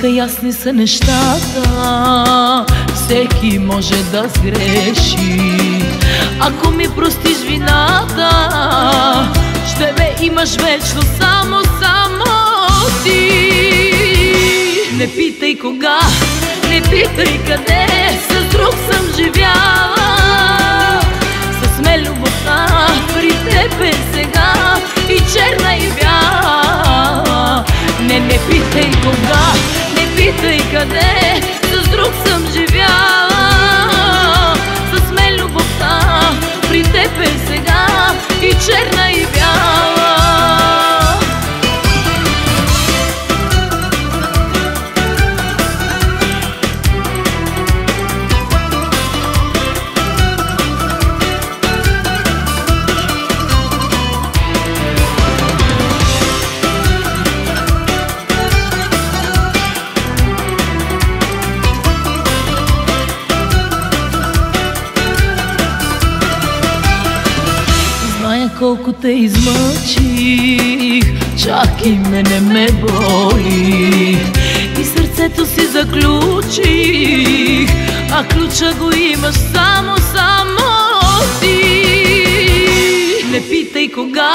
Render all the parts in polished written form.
Нека ясни са нещата, всеки може да сгреши. Ако ми простиш вината, ще ме имаш вечно само ти. Не питай кога, не питай къде, с друг съм живяла. С мен любовта при теб е сега и черна и бяла. Не питай кога, не питай къде, с друг съм живяла. С мен любовта при теб е сега и черна и бяла. Колко те измъчих, чак и мене ме боли. И сърцето си заключих, а ключа го имаш само ти. Не питай кога,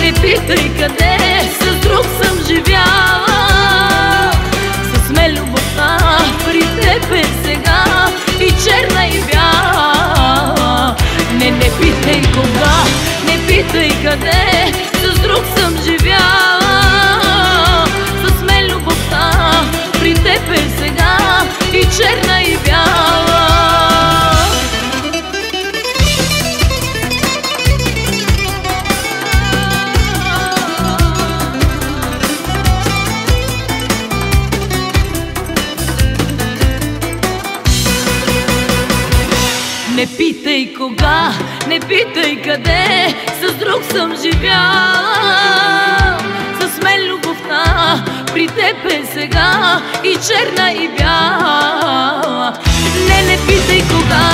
не питай къде, с друг съм живяла. С мен любовта при теб е сега и черна и бяла. Не питай кога, не питай къде, с друг съм живяла. С мен любовта при теб е сега и черна и бяла. Не питай кога, не питай къде, с друг съм живяла. С мен любовта при теб е сега и черна и бяла. Не питай кога,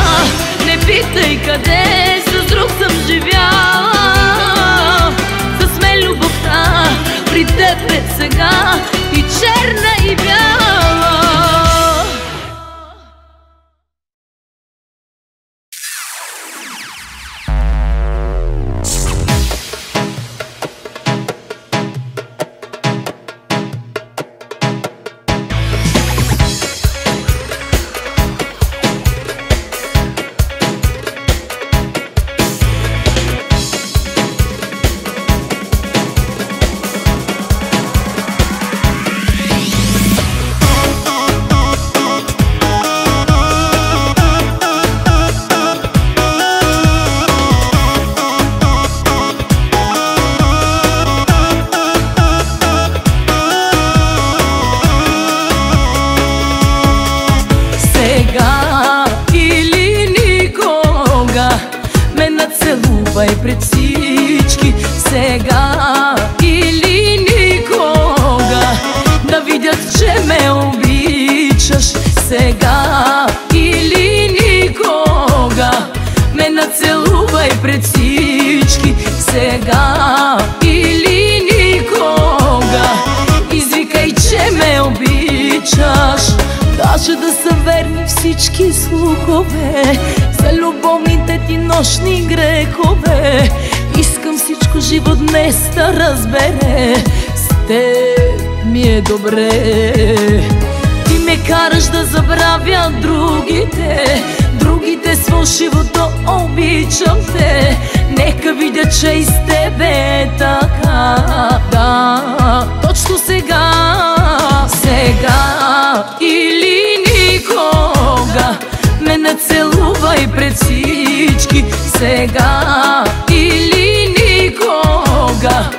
не питай къде, с друг съм живяла. С мен любовта при теб е сега и черна и бяла. Пред всички, сега или никога, да видят, че ме обичаш. Сега или никога, ме нацелувай пред всички. Сега или никога, извикай, че ме обичаш. Даже да са верни всички слухове за любовните ти нощни грехове, искам всичко живо днес да разбере. С теб ми е добре. Ти ме караш да забравя другите с фалшивото обичам те. Нека видя, че и с тебе е така. Да, точно сега. Сега или никога, ме нацелувай пред всички. Сега или никога,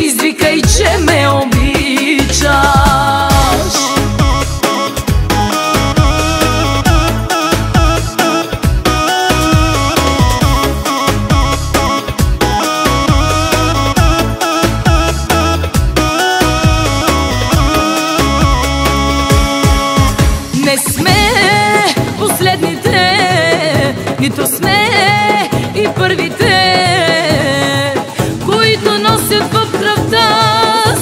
извикай, че ме обичаш. Не сме последните, нито сме и първите, които носят в кръвта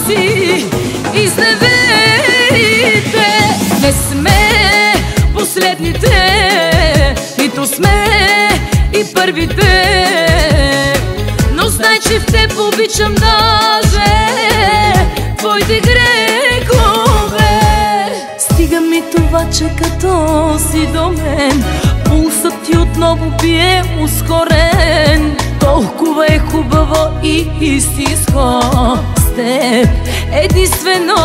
си изневерите. обичам даже твоите грехове. Стига ми това, че като си до мен пулсът ти отново бие ускорен. Толкова е хубаво и истинско с теб единствено.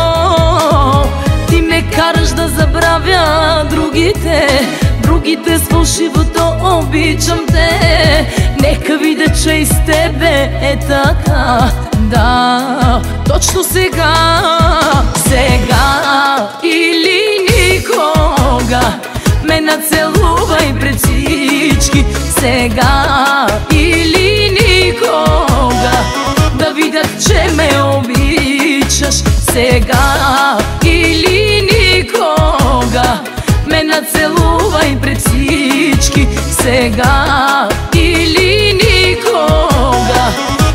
Ти ме караш да забравя другите с фалшивото обичам те. Нека видя, че и с тебе е така. Да, точно сега или никога ме нацелувай пред всички. Сега или никога да видят, че ме обичаш. Сега или никога ме нацелувай пред всички. Сега или никога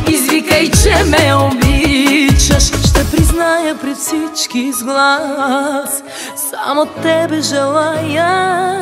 извикай, че ме обичаш. Ще призная пред всички с глас, само тебе желая.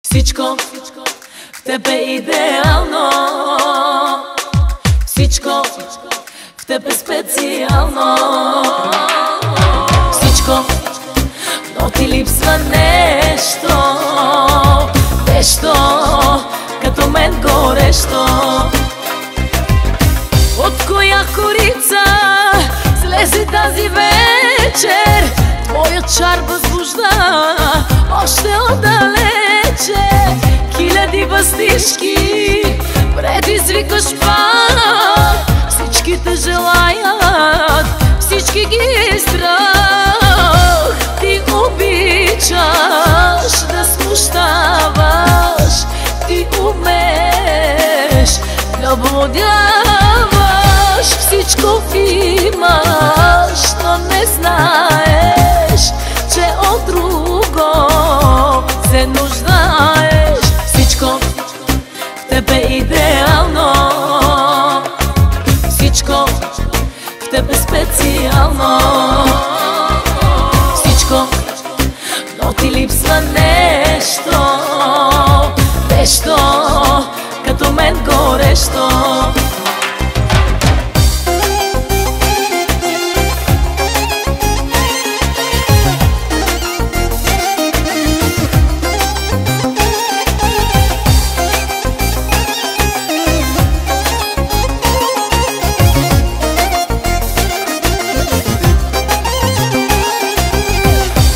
Всичко в теб е идеално, всичко в теб е специално, всичко но ти липсва нещо, нещо като мен горещо. От коя корица слезе тази вечер? Твоя чар възбужда още отдалече. Хиляди въздишки предизвикаш пак. Всичките желаят, всички ги е страх. Ти обичаш да смущаваш, ти умеш да блудяваш. Всичко имаш, но не знаеш, че от друго се нуждаеш. Всичко в теб е идеално, всичко в теб е специално. Всичко, но ти липсва нещо, нещо като мен горещо.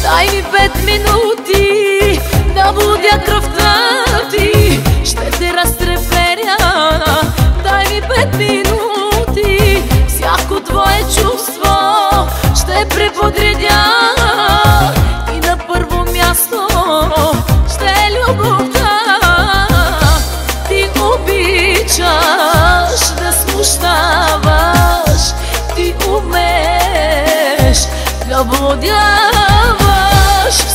Дай ми 5 минути да будя кръвта ти, ще те разтреперя. Дай ми 5 минути, всяко твое чувство ще преподредя. И на първо място ще е любовта. Ти обичаш да смущаваш, ти умеш да блудяваш.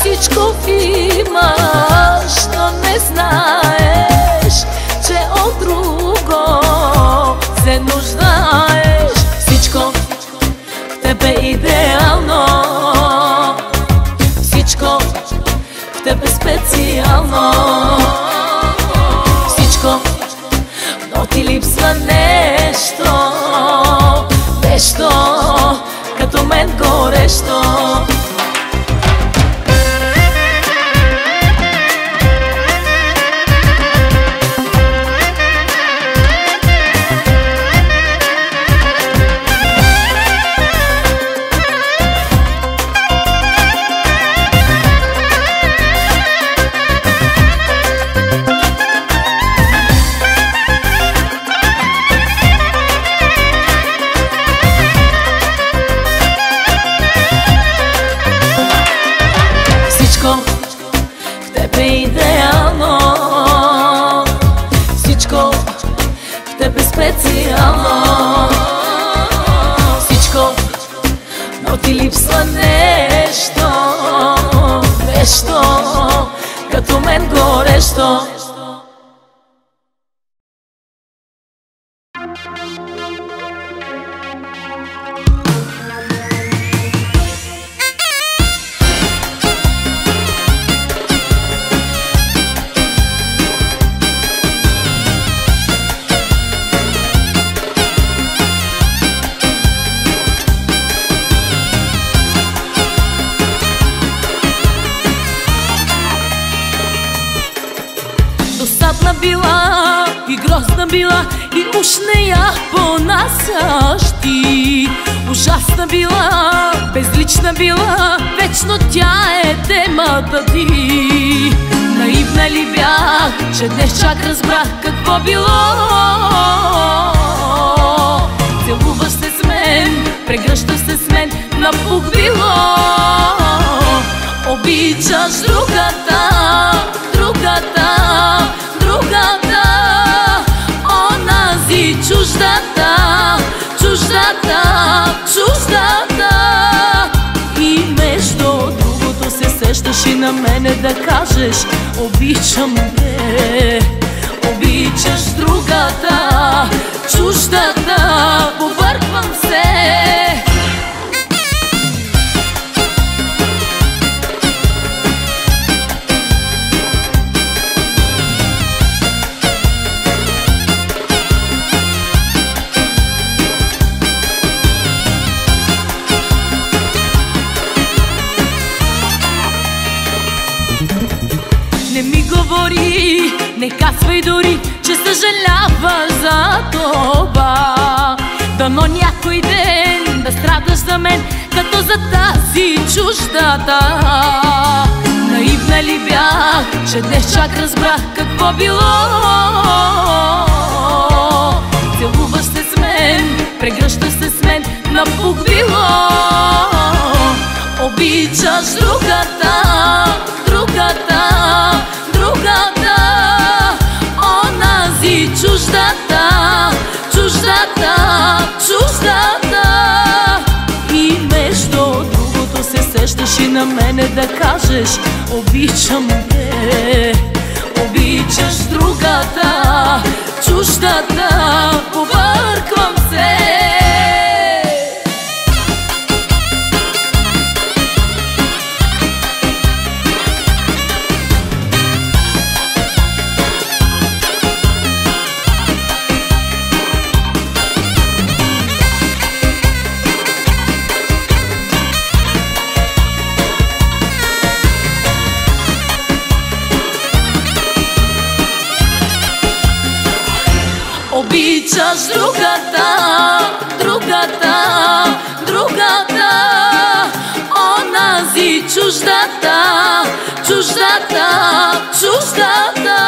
Всичко имаш, но не знаеш, че от друго се нуждаеш. Всичко в теб е идеално, всичко в теб е специално. Всичко, но ти липсва нещо, нещо като мен горещо. Всичко в теб е идеално, всичко в теб е специално. Всичко, но ти липсва нещо, нещо като мен горещо. Досадна била и грозна била и уж не я понасяш ти. Ужасна била, безлична била, вечно тя е темата ти. Наивна ли бях, че днес чак разбрах какво било. Целуваш се с мен, прегръщаш се с мен, напух било. Обичаш другата, другата, другата, онази чуждата, чуждата, чуждата. И между другото се сещаш и на мене да кажеш: обичам те. Обичаш другата, чуждата, побърквам се. Не казвай дори, че съжаляваш за това. Дано някой ден да страдаш за мен, като за тази чуждата. Наивна ли бях, че днес чак разбрах какво било? Целуваш се с мен, прегръщаш се с мен на пуквило. Обичаш другата, другата, другата, онази чуждата, чуждата, чуждата. И между другото се сещаш и на мене да кажеш: обичам те. Обичаш другата, чуждата, побърквам се. Обичаш другата, другата, другата, онази чуждата, чуждата, чуждата.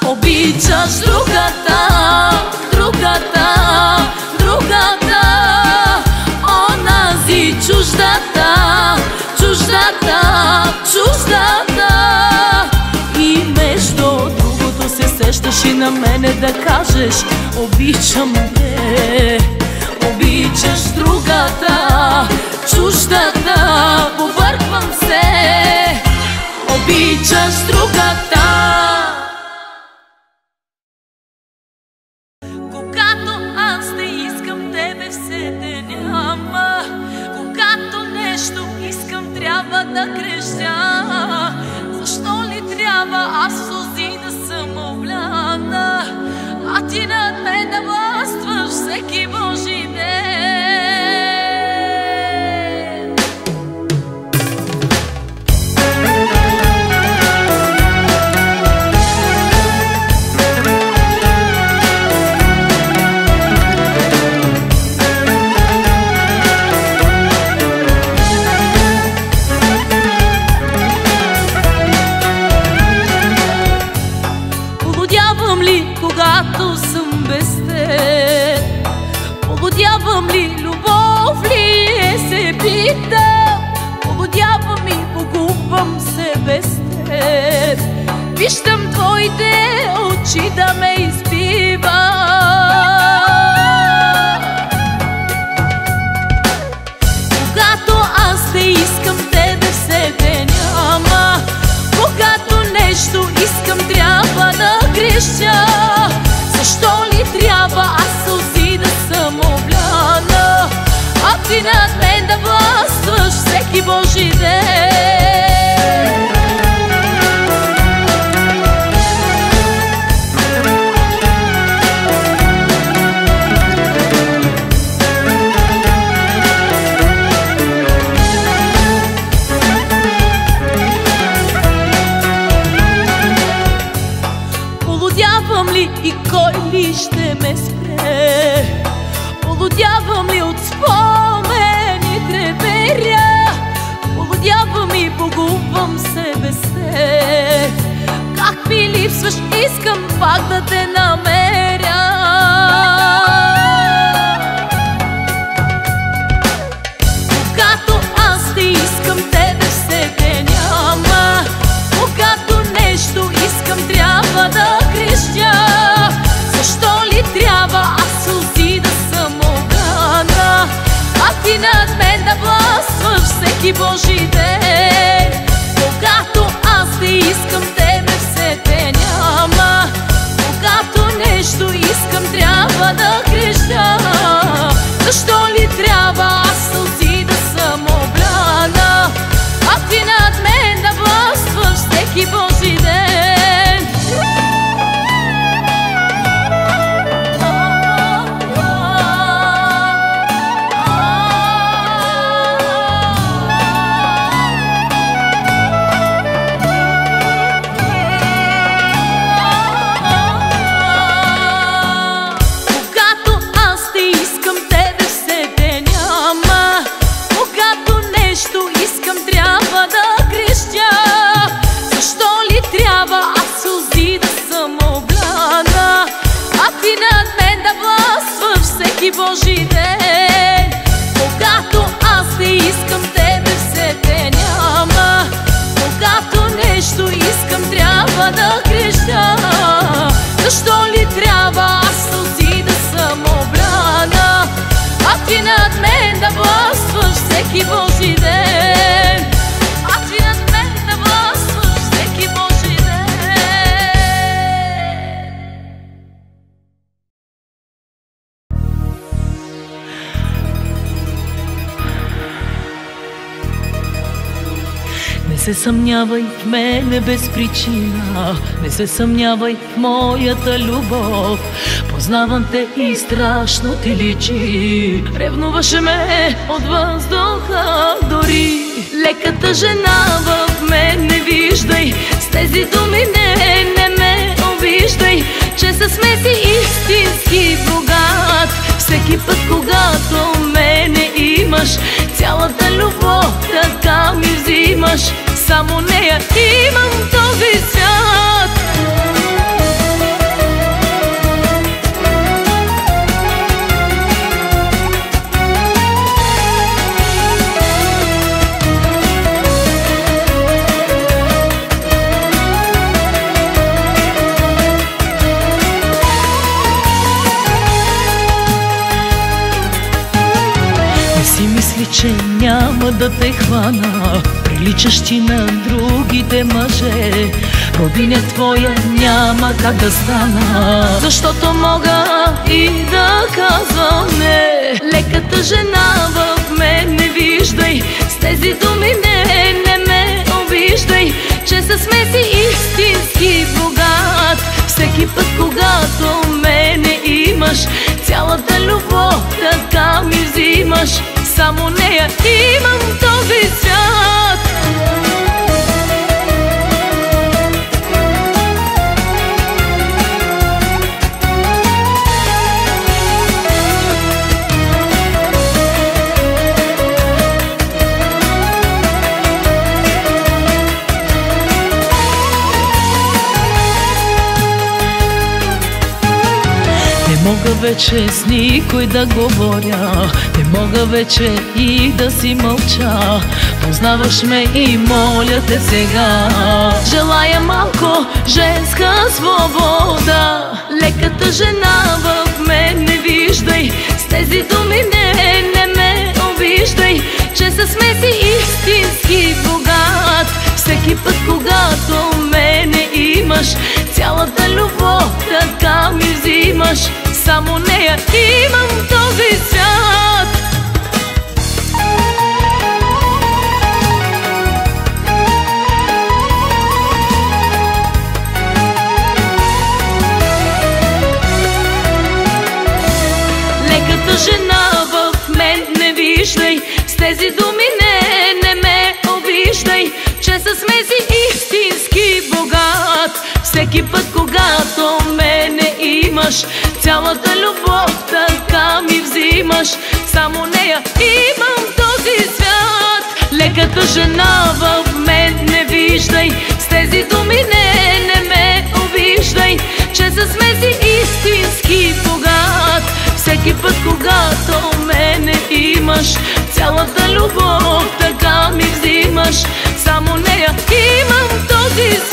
Обичаш другата, другата, другата, онази чуждата, чуждата, чуждата. И между другото се сещаш и на мене да кажеш: обичам те. Обичаш другата, чуждата, побърквам се. Обичаш другата. Когато аз не искам тебе, все те няма. Когато нещо искам, трябва да крещя. Защо ли трябва аз сълзи да съм обляна, а ти над мен да властваш всеки Божи ден? Полудявам ли, когато съм без теб? Полудявам ли, любов ли е, се питам. Полудявам и погубвам се без теб. Виждам твоите очи да ме изпиват. Когато аз те искам, тебе все те няма. Когато нещо искам, трябва да крещя. Защо ли трябва аз сълзи да съм обляна, а ти над мен да властваш всеки Божи ден? Полудявам ли и кой ли ще ме спре? Полудявам ли от спомени треперя? Полудявам и погубвам се без теб. Как ми липсваш, искам пак да те намеря. Когато аз те искам, тебе все те няма. Когато нещо искам, трябва да крещя. Защо ли трябва аз сълзи да съм обрана, а ти над мен да властваш всеки Божи ден? Когато аз те искам, тебе все те няма. Когато нещо искам, трябва да крещя. Защо ли трябва аз сълзи да съм обрана, а ти над мен да властваш всеки Божи ден? всеки Божи ден. Когато аз не искам, тебе все те няма. Когато нещо искам, трябва да крещя. Защо ли трябва аз сълзи да съм обрана, а ти над мен да властваш всеки Божи ден? А ти над мен да властваш всеки Божи ден. Не се съмнявай в мене без причина, не се съмнявай в моята любов. Познавам те и страшно ти личи, ревнуваше ме от въздуха дори. Леката жена в мен не виждай, с тези думи не ме обиждай, че със смеси истински богат. Всеки път, когато мене имаш, цялата любов така ми взимаш. Само нея имам този свят. Не си мисли, че няма да те хвана, приличаш ти на другите мъже. Родиня твоя няма как да стана, защото мога и да казвам не. Леката жена в мен не виждай, с тези думи не ме обиждай, че със смеси истински богат. Всеки път, когато мене имаш, цялата любов така ми взимаш. Само нея имам този свят. Не мога вече с никой да говоря, не мога вече и да си мълча. Познаваш ме и моля те сега, желая малко женска свобода. Леката жена в мен не виждай, с тези думи не ме обиждай, че със смеси истински богат. Всеки път, когато мене имаш, цялата любов така ми взимаш. Само нея имам този свят. Леката жена в мен не виждай, с тези думи не ме обиждай, че със смеси истински богат. Всеки път, когато мене имаш, цялата любов така ми взимаш. Само нея имам този свят. Леката жена в мен не виждай, с тези думи не ме обиждай, че със смеси истински богат. Всеки път, когато мене имаш, цялата любов така ми взимаш. Само нея имам този свят.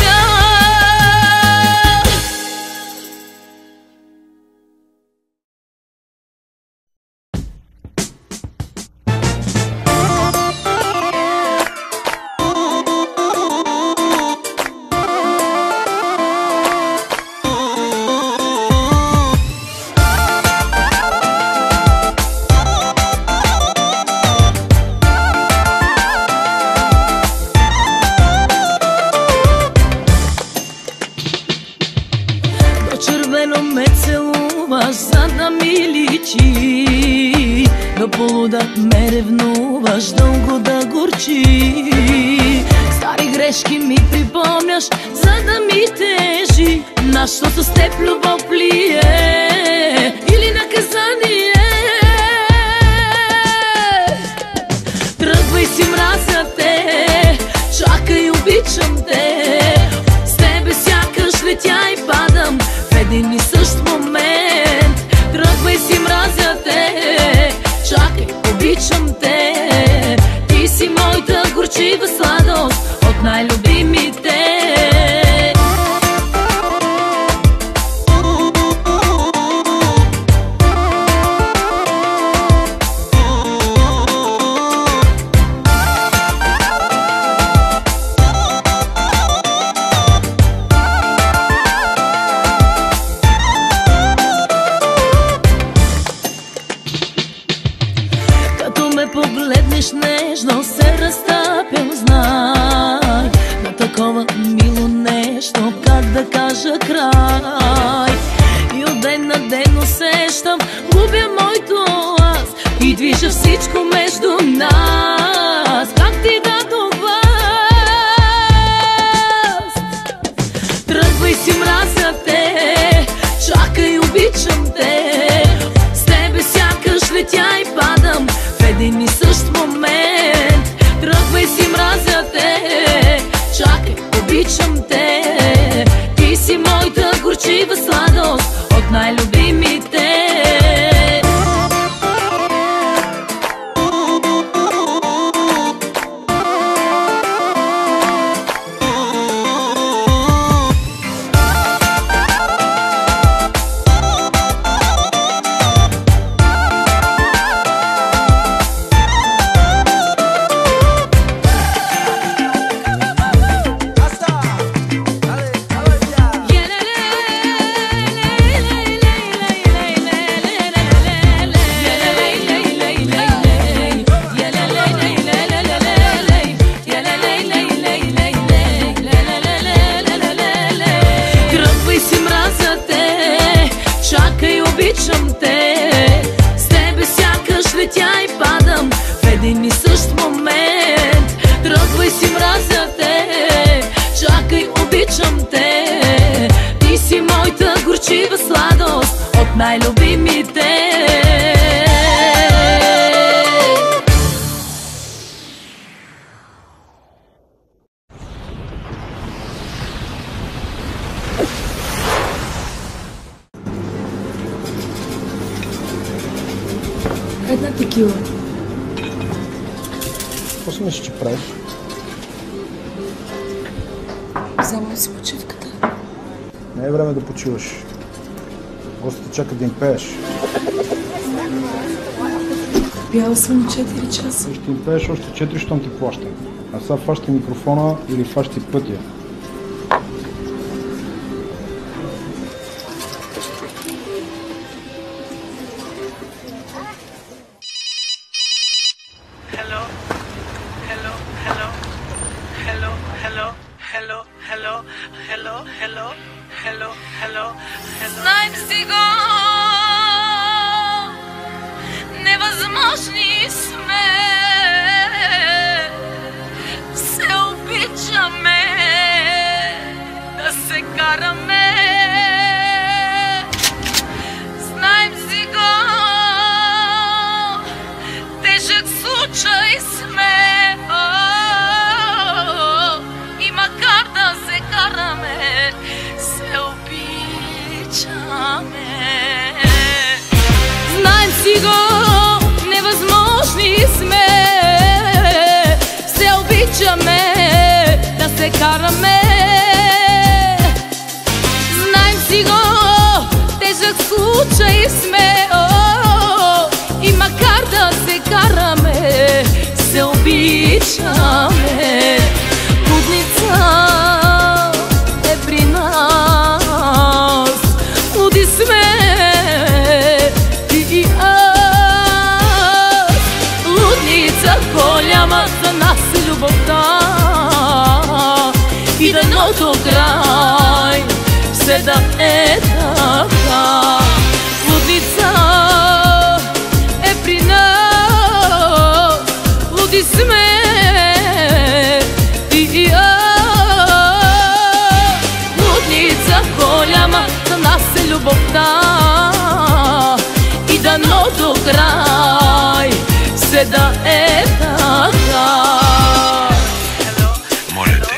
Полуда ме ревнуваш, дълго да горчи. Стари грешки ми припомняш, за да ми тежи. Нашето с теб любов ли е или наказание? Тръгвай си, мразя те, чакай, обичам те. С тебе сякаш летя и падам в един и същ момент. Тръгвай си, мразя те, срещам, губя моето аз и движа всичко между нас. Как ти дадох власт? Тръгвай си, мразя те, чакай, обичам те. С тебе сякаш летя и падам в един и същ момент. Тръгвай си, мразя те, чакай, обичам те. Ти си моята горчива сладост от най-любимите. Чакай, обичам те. С тебе сякаш летя и падам в един и същ момент. Тръгвай си, мразя те, чакай, обичам те. Ти си моята горчива сладост от най-любимите. Една текила. Какво си мислиш, че правиш? Вземам си почивката. Не е време да почиваш. Гостите чакат да им пееш. Пяла съм 4 часа. Ще им пееш още 4, щом ти плащам. А сега фащай микрофона или фащай пътя. Знаем си го, невъзможни сме, все обичаме да се караме. Знаем си го, тежък случай сме, и макар да се караме, се обичаме. Знаем си го, невъзможни сме, се обичаме да се караме. Знаем си го, тежък случай сме, и макар да се караме, се обичаме. Будница е при нас, луди сме ти и аз. Лудница голяма за нас е любовта, и дано до край все да е така. Лудница е при нас, луди сме ти и аз. Лудница голяма за нас е любовта, и дано до край все да е така. Моля те,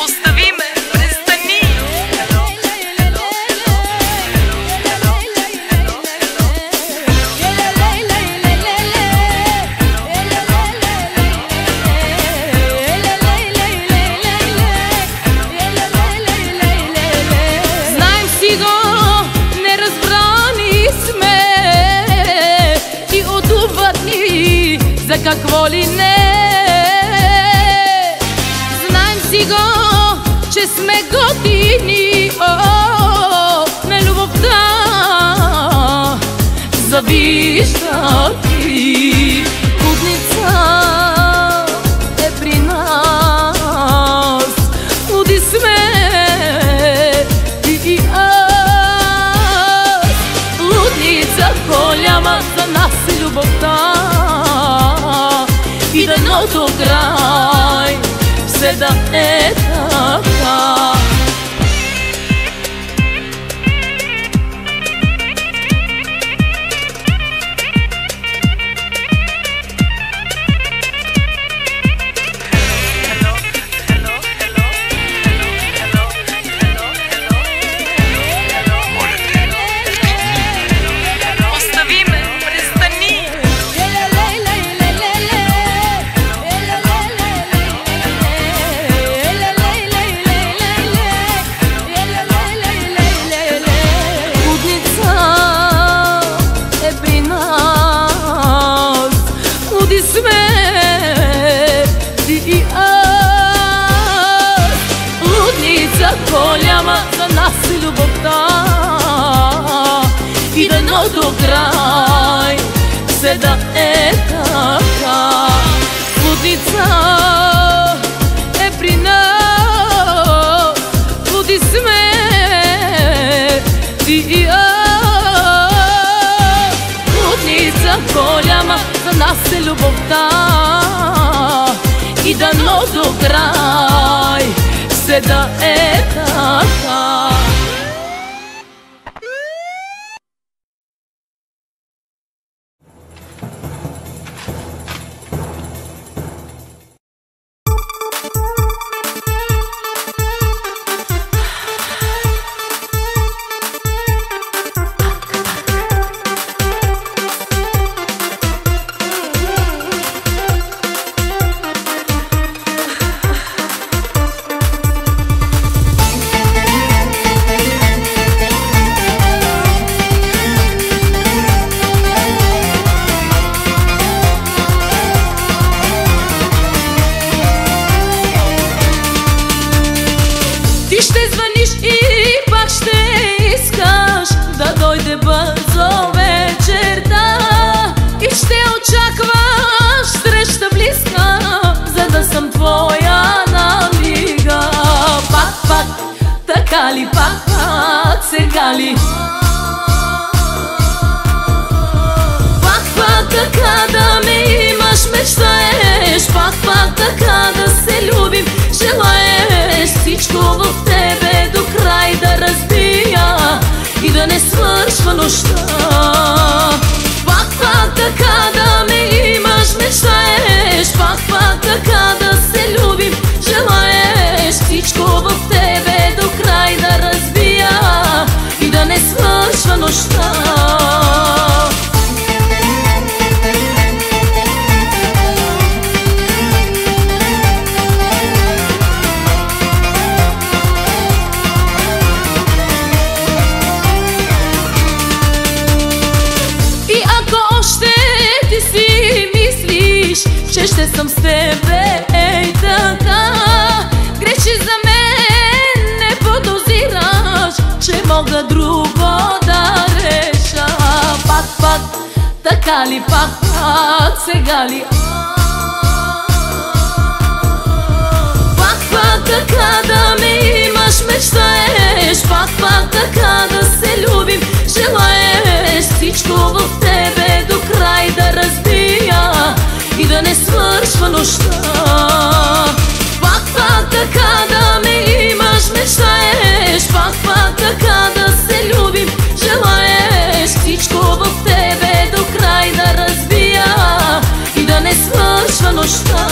Остави ме, престани. Знаем си го, неразбрани сме и одувани за какво ли не. Знаем си го, че сме готини на любовта, завижда ти. Будница е при нас, луди сме ти и аз. голяма за нас е любовта и дано до край все да е така. Голяма за нас е любовта и дано до край все да е така. Лудница е при нас, луди сме ти и аз. Лудница голяма за нас е любовта и дано до край все да е така. Кали пак сега ли? Пак така да ме имаш, мечтаеш, пак така да се любим, желаеш всичко в тебе до край да разбия и да не свършва нощта. Пак така да ме имаш, мечтаеш, пак така да се любим, желаеш всичко в тебе до край да разбия и да не свършва нощта. И ако още ти си мислиш, че ще съм с тебе ей така, греши за мен, не подозираш, че мога друго да реша. Пак така ли, пак сега ли? Пак така да ме имаш, мечтаеш, пак така да се любим, желаеш всичко в тебе до край да разбия и да не свършва нощта. Пак така да ме имаш, мечтаеш, пак така да се любим, желаеш всичко в тебе до край да разбия и да не свършва нощта.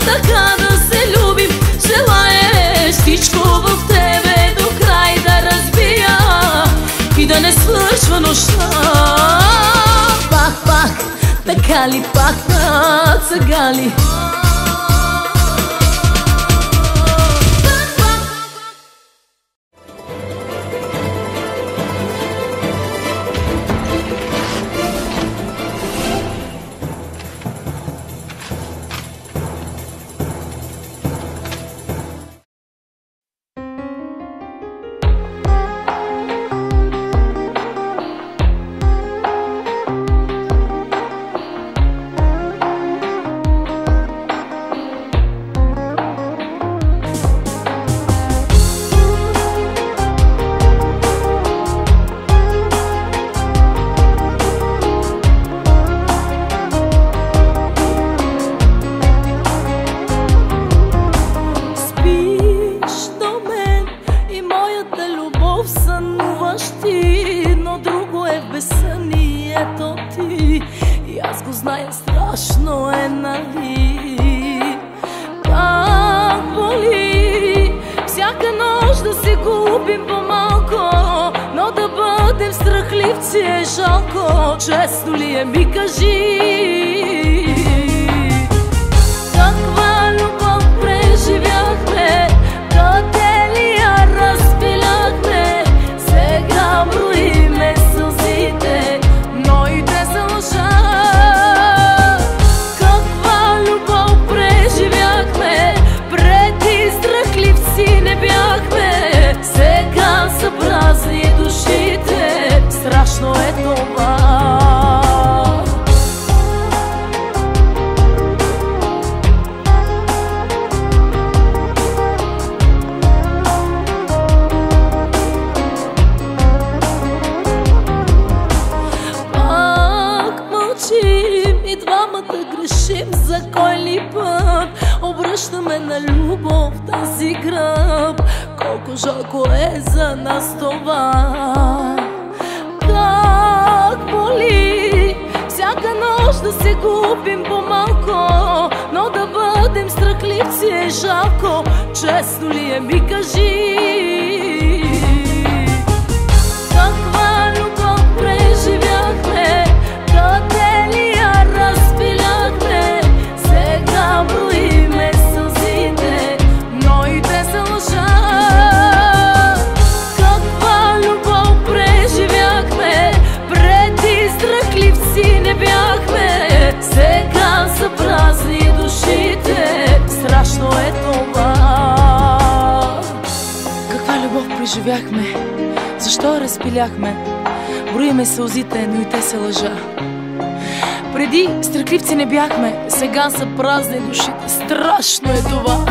Така да се любим, желаеш всичко в тебе до край да разбия и да не свършва нощта. Пак, така ли, пак сега ли? губим по-малко, но да бъдем страхливци е жалко. Честно ли е, ми кажи? Каква любов преживяхме, къде ли я разпиляхме? Сега броиме сълзите, но и те са лъжа. Каква любов преживяхме, преди страхливци не бяхме. Сега са празни душите, страшно е това. И двамата грешим, за кой ли път обръщаме на любов тази гръб. Колко жалко е за нас това. Как боли всяка нощ да се губим по-малко, но да бъдем страхливци е жалко. Честно ли е, ми кажи? Каква любов преживяхме, къде ли я разпиляхме? Сега броиме сълзите, но и те са лъжа. Каква любов преживяхме, преди страхливци не бяхме. Сега са празни душите, страшно е това. Каква любов преживяхме, защо разпиляхме? Броиме сълзите, но и те са лъжа. Преди страхливци не бяхме, сега са празни душите, страшно е това.